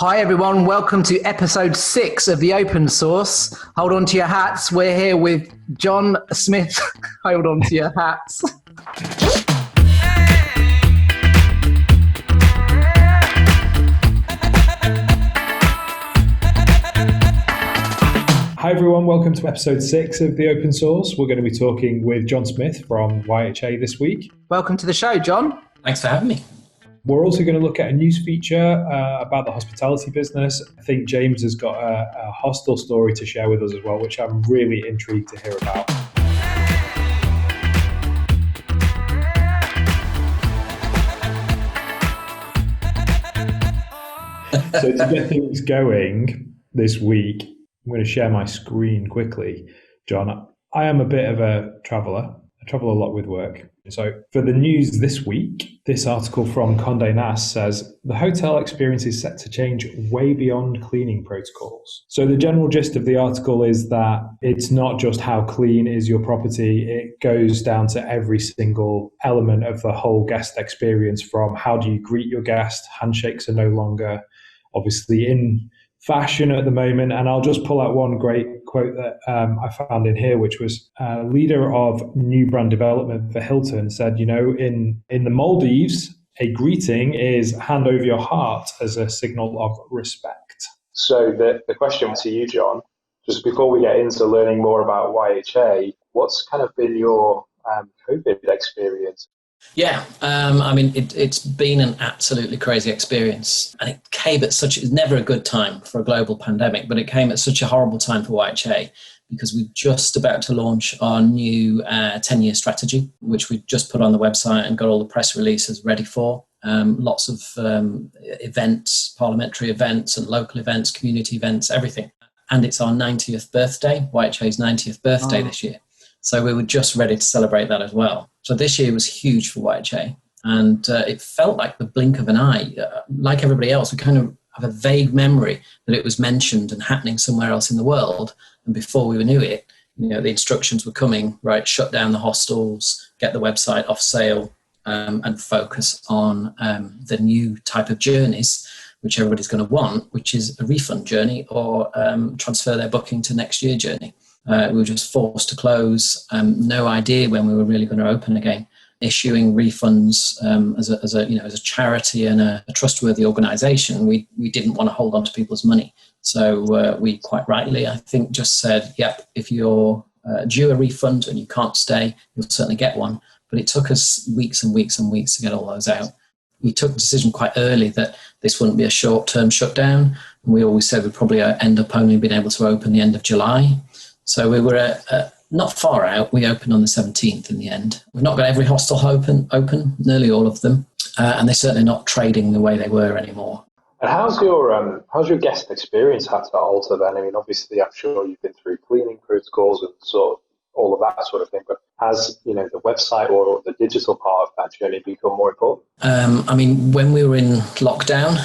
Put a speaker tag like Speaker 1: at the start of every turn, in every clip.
Speaker 1: Hi everyone, welcome to episode 6 of the Open Source. Hold on to your hats. We're here with John Smith. Hold on to your hats.
Speaker 2: Hi everyone, welcome to episode 6 of the Open Source. We're going to be talking with John Smith from YHA this week.
Speaker 1: Welcome to the show, John.
Speaker 3: Thanks for having me.
Speaker 2: We're also going to look at a news feature about the hospitality business. I think James has got a hostel story to share with us as well, which I'm really intrigued to hear about. So to get things going this week, I'm going to share my screen quickly. John, I am a bit of a traveller. I travel a lot with work. So for the news this week, this article from Condé Nast says, the hotel experience is set to change way beyond cleaning protocols. So the general gist of the article is that it's not just how clean is your property, it goes down to every single element of the whole guest experience, from how do you greet your guest, handshakes are no longer obviously in fashion at the moment. And I'll just pull out one great quote that I found in here, which was leader of new brand development for Hilton said, you know, in the Maldives, a greeting is hand over your heart as a signal of respect.
Speaker 4: So the question to you, John, just before we get into learning more about YHA, what's kind of been your COVID experience?
Speaker 3: Yeah, I mean, it's been an absolutely crazy experience, and it came at it's never a good time for a global pandemic, but it came at such a horrible time for YHA because we're just about to launch our new 10-year strategy, which we just put on the website and got all the press releases ready for. Lots of events, parliamentary events and local events, community events, everything. And it's our 90th birthday, YHA's 90th birthday this year. So we were just ready to celebrate that as well. So this year was huge for YHA, and it felt like the blink of an eye. Like everybody else, we kind of have a vague memory that it was mentioned and happening somewhere else in the world. And before we knew it, you know, the instructions were coming, right, shut down the hostels, get the website off sale, and focus on the new type of journeys, which everybody's going to want, which is a refund journey or transfer their booking to next year journey. We were just forced to close, no idea when we were really going to open again. Issuing refunds as a charity and a trustworthy organisation, we didn't want to hold on to people's money. So we quite rightly, I think, just said, yep, if you're due a refund and you can't stay, you'll certainly get one. But it took us weeks and weeks and weeks to get all those out. We took the decision quite early that this wouldn't be a short-term shutdown. And we always said we'd probably end up only being able to open the end of July. So we were not far out. We opened on the 17th in the end. We've not got every hostel open, nearly all of them, and they're certainly not trading the way they were anymore.
Speaker 4: And how's your guest experience had to alter then? I mean, obviously, I'm sure you've been through cleaning protocols and sort of all of that sort of thing, but has, you know, the website or the digital part of that journey become more important?
Speaker 3: I mean, when we were in lockdown,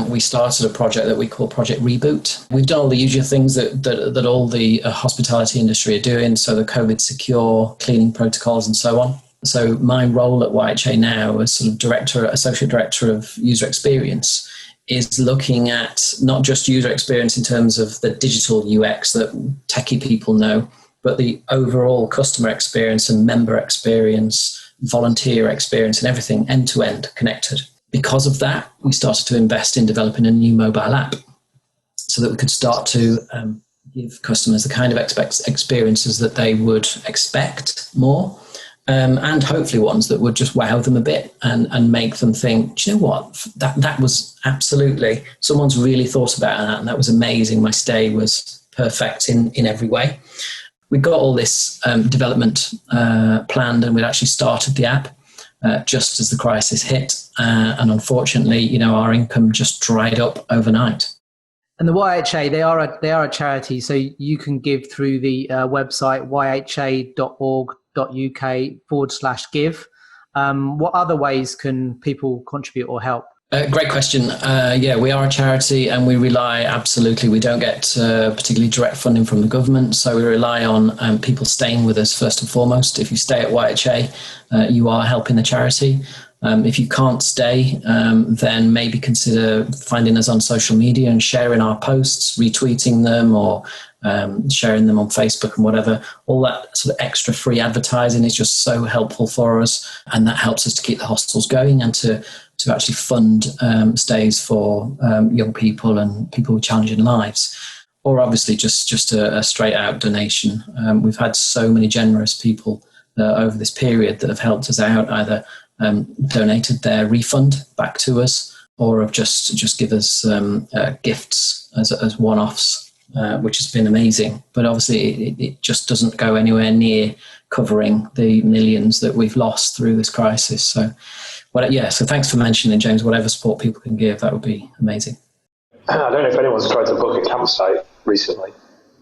Speaker 3: we started a project that we call Project Reboot. We've done all the usual things that all the hospitality industry are doing, so the COVID secure cleaning protocols and so on. So my role at YHA now as sort of associate director of user experience is looking at not just user experience in terms of the digital UX that techie people know, but the overall customer experience and member experience, volunteer experience and everything end-to-end connected. Because of that, we started to invest in developing a new mobile app so that we could start to give customers the kind of experiences that they would expect more, and hopefully ones that would just wow them a bit and make them think, do you know what, that was absolutely, someone's really thought about that and that was amazing. My stay was perfect in every way. We got all this development planned, and we'd actually started the app just as the crisis hit. And unfortunately, you know, our income just dried up overnight.
Speaker 1: And the YHA, they are a charity, so you can give through the website yha.org.uk/give. What other ways can people contribute or help?
Speaker 3: Great question. Yeah, we are a charity and we rely absolutely, we don't get particularly direct funding from the government, so we rely on people staying with us first and foremost. If you stay at YHA, you are helping the charity. If you can't stay, then maybe consider finding us on social media and sharing our posts, retweeting them, or sharing them on Facebook and whatever. All that sort of extra free advertising is just so helpful for us, and that helps us to keep the hostels going and to actually fund stays for young people and people with challenging lives. Or obviously just a straight out donation. We've had so many generous people over this period that have helped us out, either donated their refund back to us, or have just give us gifts as one-offs, which has been amazing. But obviously it just doesn't go anywhere near covering the millions that we've lost through this crisis. So thanks for mentioning, James. Whatever support people can give, that would be amazing.
Speaker 4: I don't know if anyone's tried to book a campsite recently,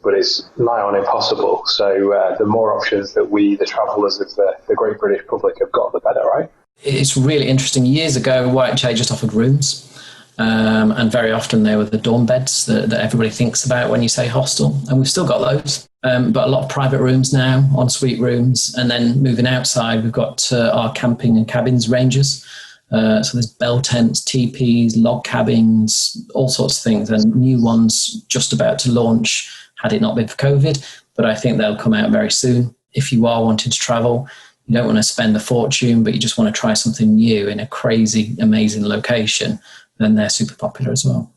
Speaker 4: but it's nigh on impossible. So the more options that we, the travellers of the great British public, have got, the better, right?
Speaker 3: It's really interesting. Years ago, YHA just offered rooms, and very often they were the dorm beds that everybody thinks about when you say hostel, and we've still got those. But a lot of private rooms now, ensuite rooms, and then moving outside, we've got our camping and cabins ranges. So there's bell tents, teepees, log cabins, all sorts of things, and new ones just about to launch had it not been for COVID, but I think they'll come out very soon. If you are wanting to travel, you don't want to spend a fortune, but you just want to try something new in a crazy, amazing location, then they're super popular as well.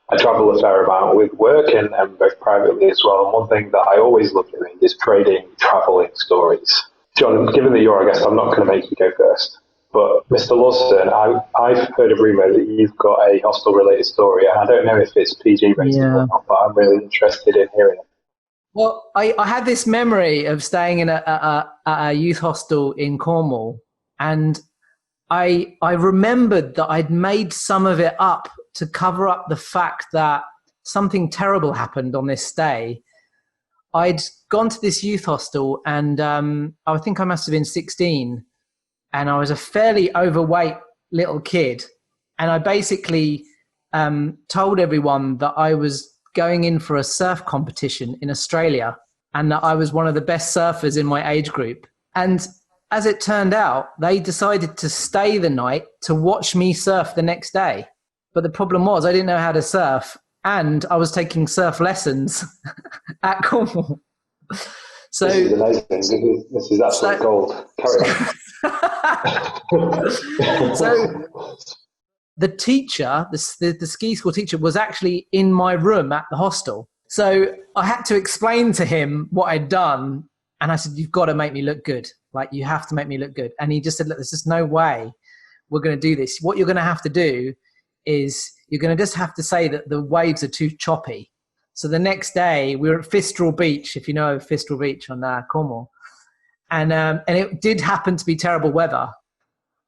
Speaker 4: I travel a fair amount with work and both privately as well. And one thing that I always love doing is trading travelling stories. John, given that you're our guest, I'm not going to make you go first. But Mr. Lawson, I've heard a rumour that you've got a hostel-related story. And I don't know if it's PG rated or not, but I'm really interested in hearing it.
Speaker 1: Well, I had this memory of staying in a youth hostel in Cornwall, and I remembered that I'd made some of it up to cover up the fact that something terrible happened on this stay. I'd gone to this youth hostel, and I think I must have been 16, and I was a fairly overweight little kid, and I basically told everyone that I was going in for a surf competition in Australia and that I was one of the best surfers in my age group. And as it turned out, they decided to stay the night to watch me surf the next day. But the problem was I didn't know how to surf, and I was taking surf lessons at Cornwall. So
Speaker 4: this is amazing. This is absolute gold. Carry on.
Speaker 1: So the teacher, the ski school teacher, was actually in my room at the hostel. So I had to explain to him what I'd done. And I said, you've got to make me look good. Like, you have to make me look good. And he just said, look, there's just no way we're going to do this. What you're going to have to do is you're going to just have to say that the waves are too choppy. So the next day we were at Fistral Beach, if you know Fistral Beach on Cornwall. And it did happen to be terrible weather.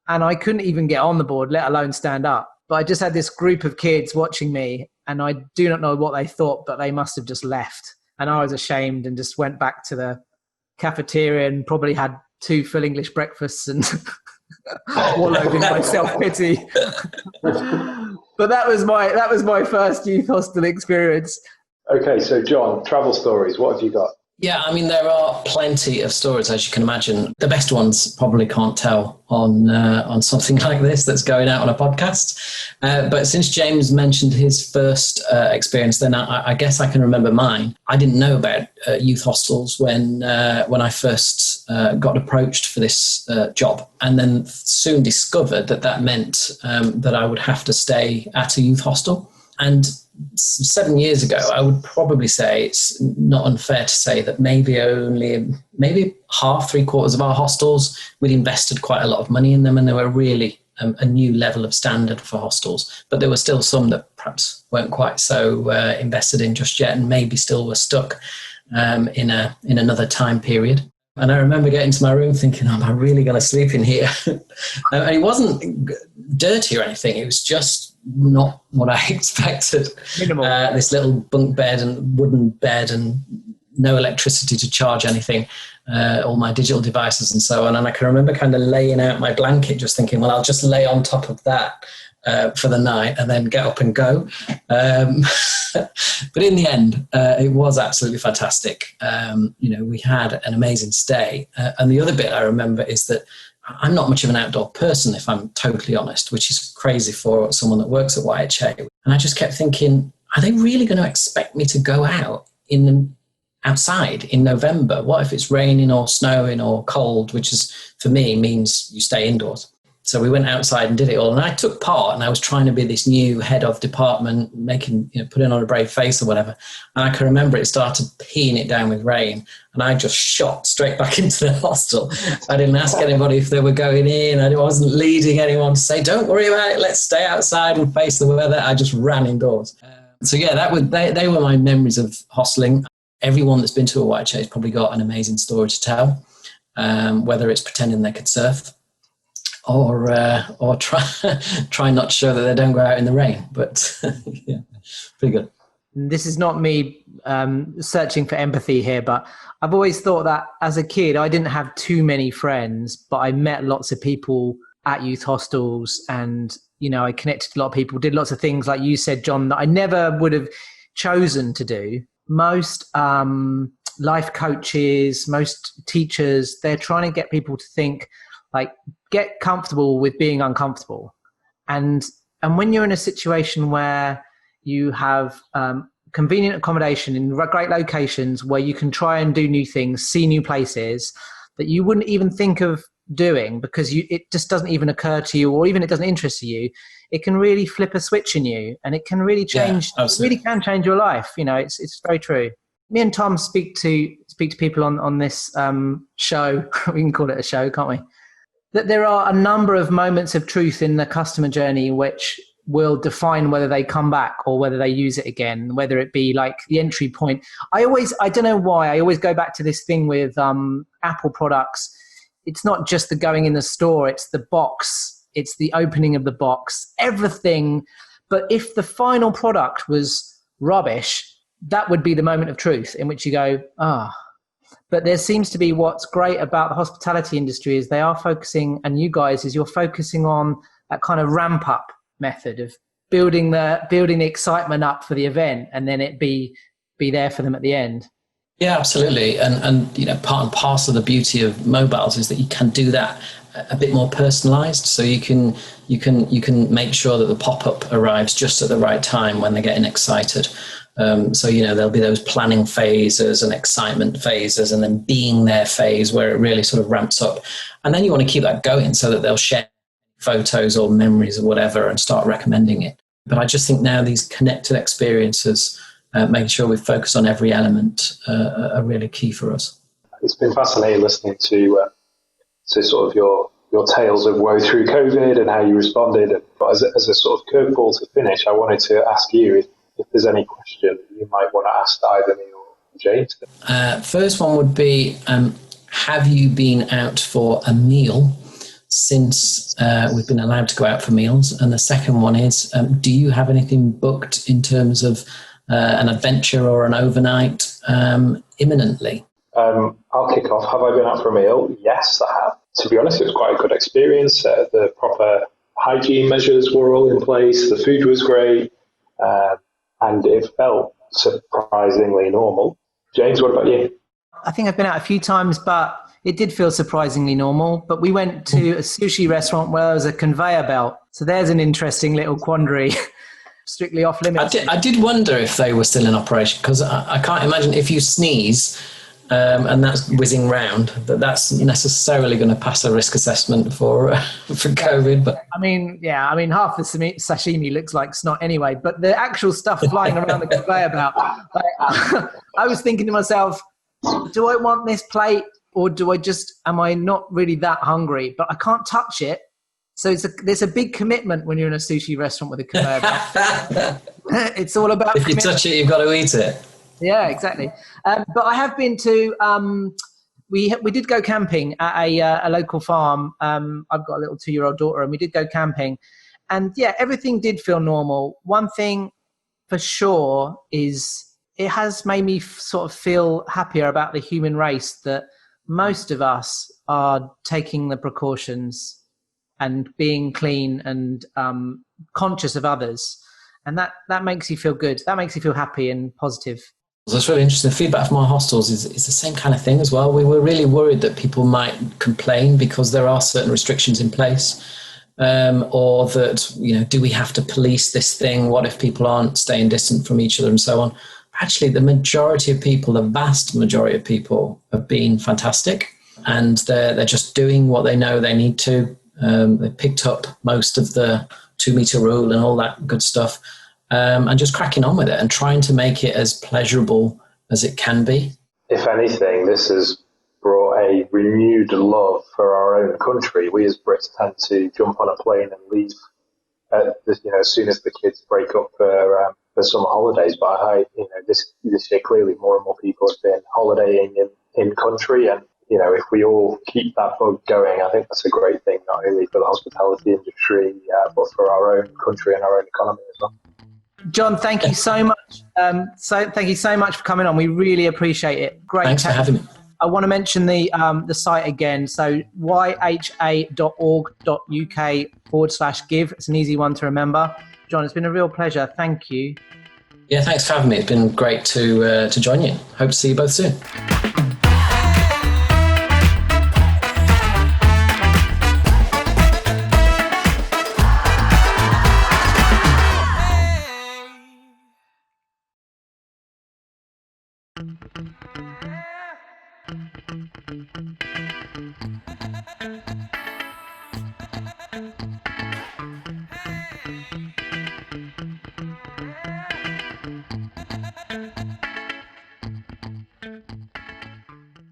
Speaker 1: And I couldn't even get on the board, let alone stand up. But I just had this group of kids watching me, and I do not know what they thought, but they must have just left. And I was ashamed and just went back to the cafeteria and probably had 2 full English breakfasts and wallowed in my self-pity. But that was my first youth hostel experience.
Speaker 4: Okay, so John, travel stories, what have you got?
Speaker 3: Yeah, I mean, there are plenty of stories, as you can imagine. The best ones probably can't tell on something like this that's going out on a podcast. But since James mentioned his first experience, then I guess I can remember mine. I didn't know about youth hostels when I first got approached for this job, and then soon discovered that meant that I would have to stay at a youth hostel. And 7 years ago, I would probably say it's not unfair to say that maybe half, 3/4 of our hostels, we'd invested quite a lot of money in them, and they were really a new level of standard for hostels. But there were still some that perhaps weren't quite so invested in just yet, and maybe still were stuck in another time period. And I remember getting to my room thinking, am I really going to sleep in here? And it wasn't dirty or anything. It was just not what I expected. This little bunk bed and wooden bed and no electricity to charge anything, all my digital devices and so on. And I can remember kind of laying out my blanket, just thinking, well, I'll just lay on top of that for the night and then get up and go. But in the end, it was absolutely fantastic. We had an amazing stay. And the other bit I remember is that I'm not much of an outdoor person, if I'm totally honest, which is crazy for someone that works at YHA. And I just kept thinking, are they really going to expect me to go out outside in November? What if it's raining or snowing or cold, which is, for me, means you stay indoors. So we went outside and did it all. And I took part, and I was trying to be this new head of department, putting on a brave face or whatever. And I can remember it started peeing it down with rain. And I just shot straight back into the hostel. I didn't ask anybody if they were going in. I wasn't leading anyone to say, don't worry about it, let's stay outside and face the weather. I just ran indoors. So yeah, they were my memories of hosteling. Everyone that's been to a YHA has probably got an amazing story to tell, whether it's pretending they could surf or try not to show that they don't go out in the rain. But yeah, pretty good.
Speaker 1: This is not me searching for empathy here, but I've always thought that as a kid, I didn't have too many friends, but I met lots of people at youth hostels, and, I connected to a lot of people, did lots of things, like you said, John, that I never would have chosen to do. Most life coaches, most teachers, they're trying to get people to think, like, get comfortable with being uncomfortable. And when you're in a situation where you have convenient accommodation in great locations where you can try and do new things, see new places that you wouldn't even think of doing because it just doesn't even occur to you, or even it doesn't interest you, it can really flip a switch in you, and it can really change. It really can change your life. It's very true. Me and Tom speak to people on this show. We can call it a show, can't we? That there are a number of moments of truth in the customer journey which will define whether they come back or whether they use it again, whether it be like the entry point. I don't know why, I always go back to this thing with Apple products. It's not just the going in the store, it's the box, it's the opening of the box, everything. But if the final product was rubbish, that would be the moment of truth in which you go, But there seems to be, what's great about the hospitality industry is they are focusing, and you guys, is you're focusing on that kind of ramp up method of building the excitement up for the event, and then it be there for them at the end.
Speaker 3: Yeah, absolutely. And part and parcel of the beauty of mobiles is that you can do that a bit more personalized. So you can make sure that the pop-up arrives just at the right time when they're getting excited. So there'll be those planning phases and excitement phases, and then being there phase where it really sort of ramps up. And then you want to keep that going so that they'll share photos or memories or whatever and start recommending it. But I just think now these connected experiences, making sure we focus on every element, are really key for us.
Speaker 4: It's been fascinating listening to sort of your tales of woe through COVID and how you responded. But as a sort of curveball to finish, I wanted to ask you if there's any question you might want to ask either me or James.
Speaker 3: First one would be, have you been out for a meal since we've been allowed to go out for meals? And the second one is, do you have anything booked in terms of an adventure or an overnight imminently?
Speaker 4: I'll kick off. Have I been out for a meal? Yes, I have. To be honest, it was quite a good experience. The proper hygiene measures were all in place. The food was great. And it felt surprisingly normal. James, what about you?
Speaker 1: I think I've been out a few times, but it did feel surprisingly normal. But we went to a sushi restaurant where there was a conveyor belt. So there's an interesting little quandary. Strictly off limits.
Speaker 3: I did wonder if they were still in operation, because I can't imagine if you sneeze and that's whizzing round, that's necessarily going to pass a risk assessment for COVID. But
Speaker 1: I mean, half the sashimi looks like snot anyway, but the actual stuff flying around the conveyor belt, I was thinking to myself, do I want this plate, or am I not really that hungry? But I can't touch it. So there's a big commitment when you're in a sushi restaurant with a conveyor belt. It's all about
Speaker 3: if you touch it, you've got to eat it.
Speaker 1: Yeah, exactly. But I have been to. We did go camping at a local farm. I've got a little 2-year-old daughter, and we did go camping, and yeah, everything did feel normal. One thing for sure is it has made me sort of feel happier about the human race, that most of us are taking the precautions and being clean and conscious of others. And that makes you feel good. That makes you feel happy and positive.
Speaker 3: That's really interesting. The feedback from our hostels is the same kind of thing as well. We were really worried that people might complain because there are certain restrictions in place, or that, do we have to police this thing? What if people aren't staying distant from each other and so on? Actually, the majority of people, the vast majority of people, have been fantastic, and they're just doing what they know they need to. They picked up most of the 2-meter rule and all that good stuff. And just cracking on with it and trying to make it as pleasurable as it can be.
Speaker 4: If anything, this has brought a renewed love for our own country. We as Brits tend to jump on a plane and leave as soon as the kids break up for summer holidays. But this year clearly more and more people have been holidaying in country, and if we all keep that bug going, I think that's a great thing, not only for the hospitality industry, but for our own country and our own economy as well.
Speaker 1: John, thank you so much. Thank you so much for coming on. We really appreciate it. Great.
Speaker 3: Thanks for having me.
Speaker 1: I want to mention the site again. So yha.org.uk/give. It's an easy one to remember. John, it's been a real pleasure. Thank you.
Speaker 3: Yeah, thanks for having me. It's been great to join you. Hope to see you both soon.